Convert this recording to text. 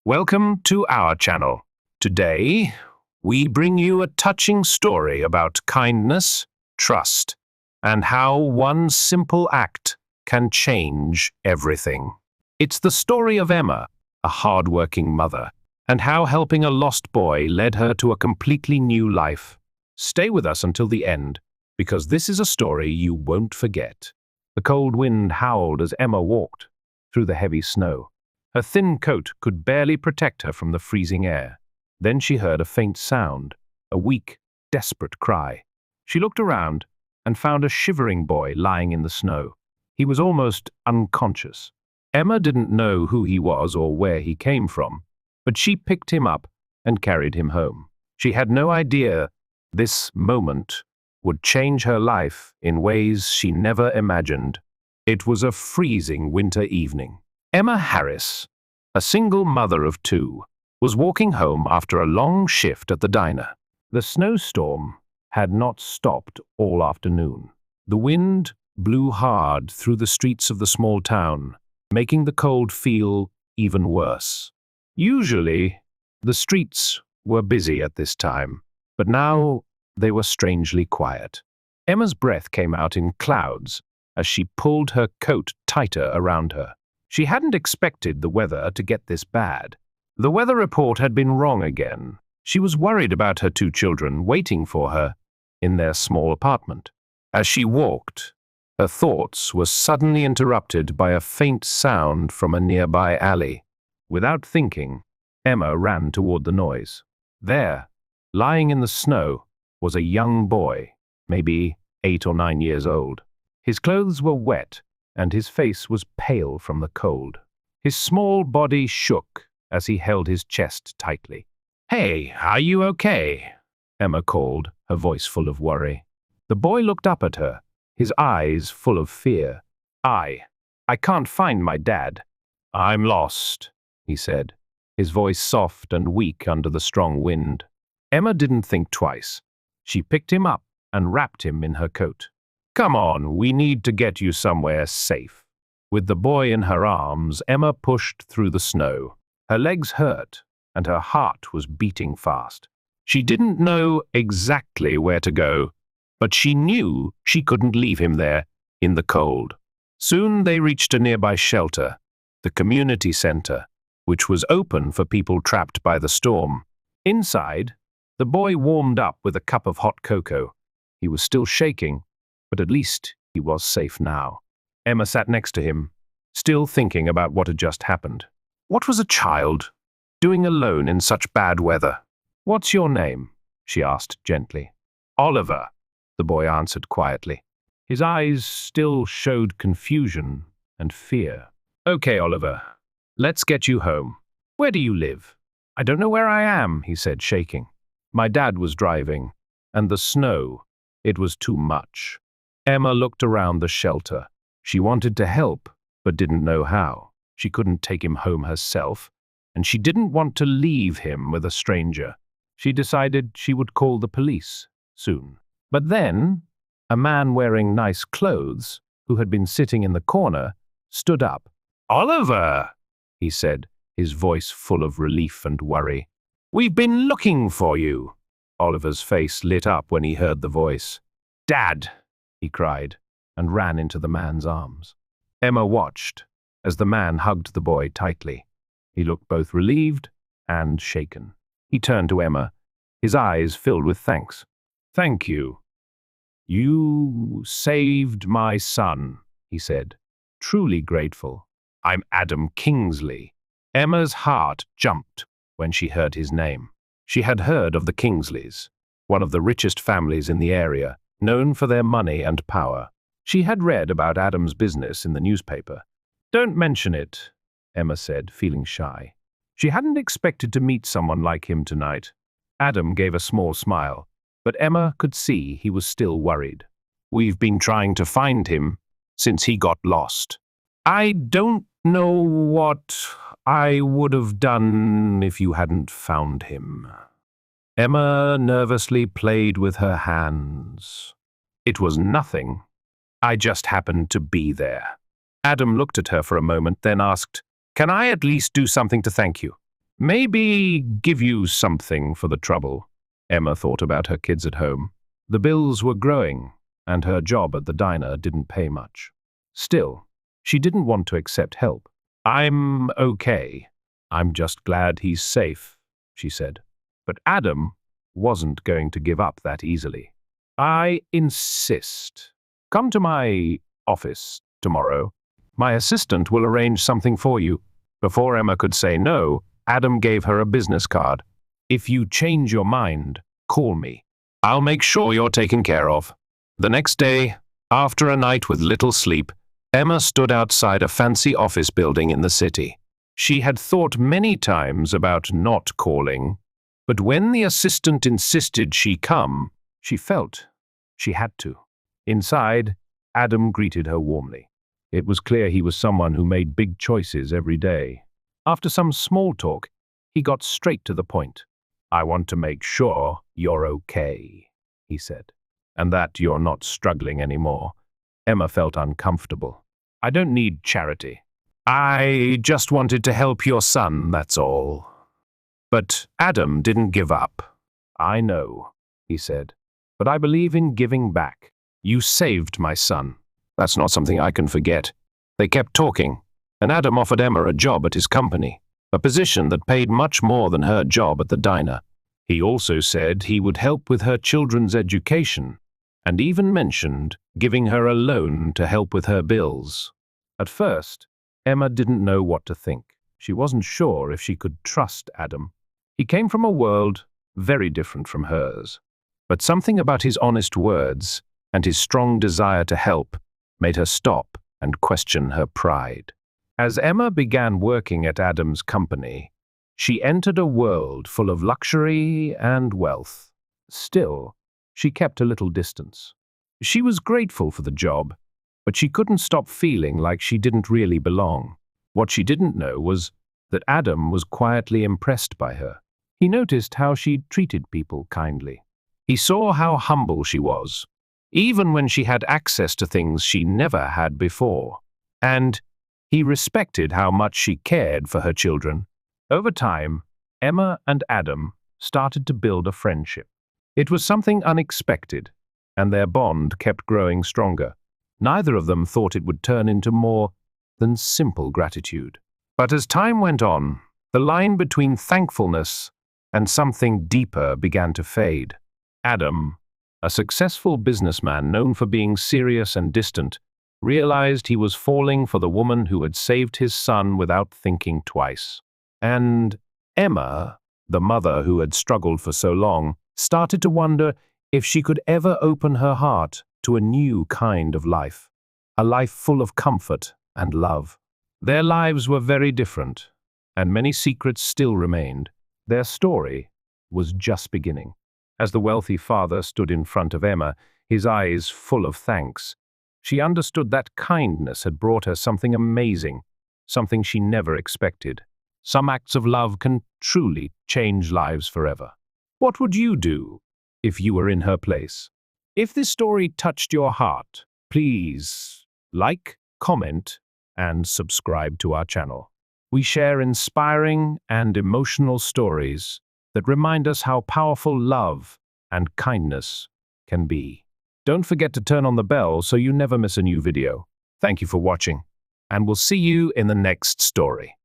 Welcome to our channel. Today, we bring you a touching story about kindness, trust, and how one simple act can change everything. It's the story of Emma, a hardworking mother, and how helping a lost boy led her to a completely new life. Stay with us until the end, because this is a story you won't forget. The cold wind howled as Emma walked through the heavy snow. Her thin coat could barely protect her from the freezing air. Then she heard a faint sound, a weak, desperate cry. She looked around and found a shivering boy lying in the snow. He was almost unconscious. Emma didn't know who he was or where he came from, but she picked him up and carried him home. She had no idea this moment would change her life in ways she never imagined. It was a freezing winter evening. Emma Harris, a single mother of two, was walking home after a long shift at the diner. The snowstorm had not stopped all afternoon. The wind blew hard through the streets of the small town, making the cold feel even worse. Usually, the streets were busy at this time, but now they were strangely quiet. Emma's breath came out in clouds as she pulled her coat tighter around her. She hadn't expected the weather to get this bad. The weather report had been wrong again. She was worried about her two children waiting for her in their small apartment. As she walked, her thoughts were suddenly interrupted by a faint sound from a nearby alley. Without thinking, Emma ran toward the noise. There, lying in the snow, was a young boy, maybe 8 or 9 years old. His clothes were wet, and his face was pale from the cold. His small body shook as he held his chest tightly. "Hey, are you okay?" Emma called, her voice full of worry. The boy looked up at her, his eyes full of fear. I can't find my dad." "I'm lost," he said, his voice soft and weak under the strong wind. Emma didn't think twice. She picked him up and wrapped him in her coat. "Come on, we need to get you somewhere safe." With the boy in her arms, Emma pushed through the snow. Her legs hurt, and her heart was beating fast. She didn't know exactly where to go, but she knew she couldn't leave him there in the cold. Soon they reached a nearby shelter, the community center, which was open for people trapped by the storm. Inside, the boy warmed up with a cup of hot cocoa. He was still shaking, but at least he was safe now. Emma sat next to him, still thinking about what had just happened. What was a child doing alone in such bad weather? "What's your name?" she asked gently. "Oliver," the boy answered quietly. His eyes still showed confusion and fear. "Okay, Oliver, let's get you home. Where do you live?" "I don't know where I am," he said, shaking. "My dad was driving, and the snow, it was too much." Emma looked around the shelter. She wanted to help, but didn't know how. She couldn't take him home herself, and she didn't want to leave him with a stranger. She decided she would call the police soon. But then, a man wearing nice clothes, who had been sitting in the corner, stood up. "Oliver," he said, his voice full of relief and worry. "We've been looking for you." Oliver's face lit up when he heard the voice. "Dad!" he cried, and ran into the man's arms. Emma watched as the man hugged the boy tightly. He looked both relieved and shaken. He turned to Emma, his eyes filled with thanks. "Thank you. You saved my son," he said, truly grateful. "I'm Adam Kingsley." Emma's heart jumped when she heard his name. She had heard of the Kingsleys, one of the richest families in the area, known for their money and power. She had read about Adam's business in the newspaper. "Don't mention it," Emma said, feeling shy. She hadn't expected to meet someone like him tonight. Adam gave a small smile, but Emma could see he was still worried. "We've been trying to find him since he got lost. I don't know what I would have done if you hadn't found him." Emma nervously played with her hands. "It was nothing. I just happened to be there." Adam looked at her for a moment, then asked, "Can I at least do something to thank you?" Maybe give you something for the trouble. Emma thought about her kids at home. The bills were growing, and her job at the diner didn't pay much. Still, she didn't want to accept help. I'm okay. I'm just glad he's safe, she said. But Adam wasn't going to give up that easily. I insist. Come to my office tomorrow. My assistant will arrange something for you. Before Emma could say no, Adam gave her a business card. If you change your mind, call me. I'll make sure you're taken care of. The next day, after a night with little sleep, Emma stood outside a fancy office building in the city. She had thought many times about not calling, but when the assistant insisted she come, she felt she had to. Inside, Adam greeted her warmly. It was clear he was someone who made big choices every day. After some small talk, he got straight to the point. I want to make sure you're okay, he said, and that you're not struggling anymore. Emma felt uncomfortable. I don't need charity. I just wanted to help your son, that's all. But Adam didn't give up. I know, he said, but I believe in giving back. You saved my son. That's not something I can forget. They kept talking, and Adam offered Emma a job at his company, a position that paid much more than her job at the diner. He also said he would help with her children's education, and even mentioned giving her a loan to help with her bills. At first, Emma didn't know what to think. She wasn't sure if she could trust Adam. He came from a world very different from hers, but something about his honest words and his strong desire to help made her stop and question her pride. As Emma began working at Adam's company, she entered a world full of luxury and wealth. Still, she kept a little distance. She was grateful for the job, but she couldn't stop feeling like she didn't really belong. What she didn't know was that Adam was quietly impressed by her. He noticed how she treated people kindly. He saw how humble she was, even when she had access to things she never had before. And he respected how much she cared for her children. Over time, Emma and Adam started to build a friendship. It was something unexpected, and their bond kept growing stronger. Neither of them thought it would turn into more than simple gratitude. But as time went on, the line between thankfulness and something deeper began to fade. Adam, a successful businessman known for being serious and distant, realized he was falling for the woman who had saved his son without thinking twice. And Emma, the mother who had struggled for so long, started to wonder if she could ever open her heart to a new kind of life, a life full of comfort and love. Their lives were very different, and many secrets still remained. Their story was just beginning. As the wealthy father stood in front of Emma, his eyes full of thanks, she understood that kindness had brought her something amazing, something she never expected. Some acts of love can truly change lives forever. What would you do if you were in her place? If this story touched your heart, please like, comment, and subscribe to our channel. We share inspiring and emotional stories that remind us how powerful love and kindness can be. Don't forget to turn on the bell so you never miss a new video. Thank you for watching, and we'll see you in the next story.